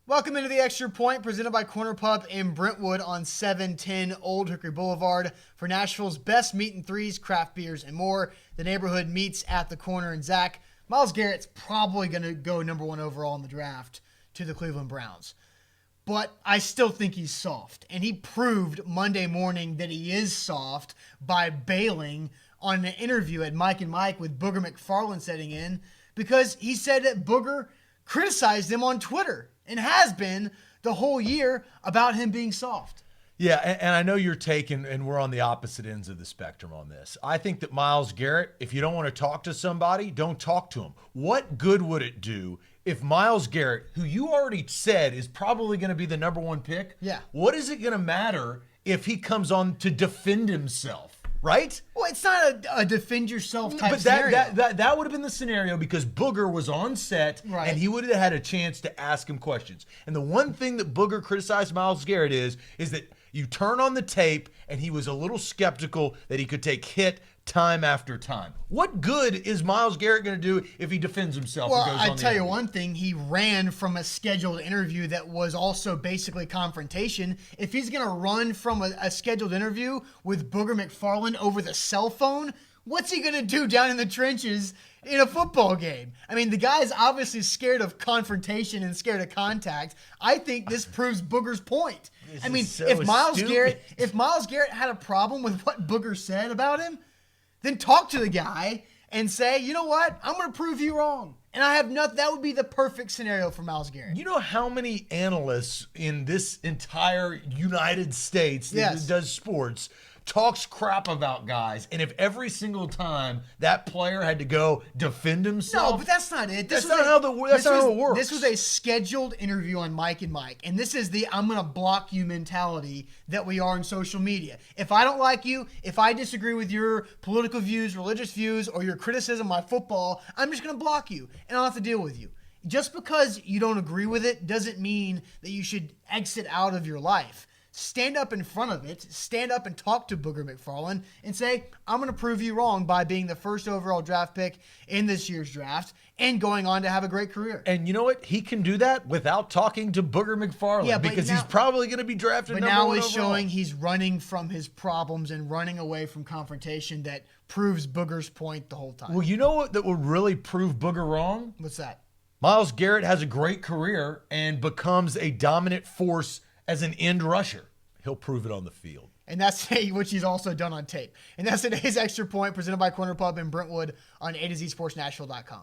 Welcome into the Extra Point, presented by Corner Pub in Brentwood on 710 Old Hickory Boulevard. For Nashville's best meat and threes, craft beers, and more, the neighborhood meets at the corner. And Zach, Myles Garrett's probably going to go number 1 overall in the draft to the Cleveland Browns. But I still think he's soft. And he proved Monday morning that he is soft by bailing on an interview at Mike and Mike with Booger McFarland setting in, because he said that Booger criticized him on Twitter and has been the whole year about him being soft. Yeah, and I know you're taking, and we're on the opposite ends of the spectrum on this. I think that Myles Garrett, if you don't want to talk to somebody, don't talk to him. What good would it do if Myles Garrett, who you already said is probably going to be the number 1 pick, what is it going to matter if he comes on to defend himself? Right? Well, it's not a defend yourself type but scenario. That would have been the scenario because Booger was on set and he would have had a chance to ask him questions. And the one thing that Booger criticized Myles Garrett is that you turn on the tape and he was a little skeptical that he could take hit time after time. What good is Myles Garrett going to do if he defends himself? Well, and goes I on tell you interview? one thing, he ran from a scheduled interview that was also basically confrontation. If he's going to run from a scheduled interview with Booger McFarland over the cell phone, what's he going to do down in the trenches in a football game? I mean, the guy's obviously scared of confrontation and scared of contact. I think this proves Booger's point. I mean, if Myles Garrett had a problem with what Booger said about him, then talk to the guy and say, you know what? I'm going to prove you wrong. And I have nothing. That would be the perfect scenario for Myles Garrett. You know how many analysts in this entire United States that does sports talks crap about guys, and if every single time that player had to go defend himself... No, but that's not it. That's not how it works. This was a scheduled interview on Mike and Mike, and this is the I'm going to block you mentality that we are in social media. If I don't like you, if I disagree with your political views, religious views, or your criticism of football, I'm just going to block you, and I'll have to deal with you. Just because you don't agree with it doesn't mean that you should exit out of your life. Stand up in front of it, stand up and talk to Booger McFarland and say, I'm going to prove you wrong by being the first overall draft pick in this year's draft and going on to have a great career. And you know what? He can do that without talking to Booger McFarland because he's probably going to be drafted number 1 overall. But now he's showing he's running from his problems and running away from confrontation that proves Booger's point the whole time. Well, you know what that would really prove Booger wrong? What's that? Myles Garrett has a great career and becomes a dominant force as an end rusher. He'll prove it on the field. And that's which he's also done on tape. And that's today's Extra Point presented by Corner Pub in Brentwood on A to Z Sports Nashville.com.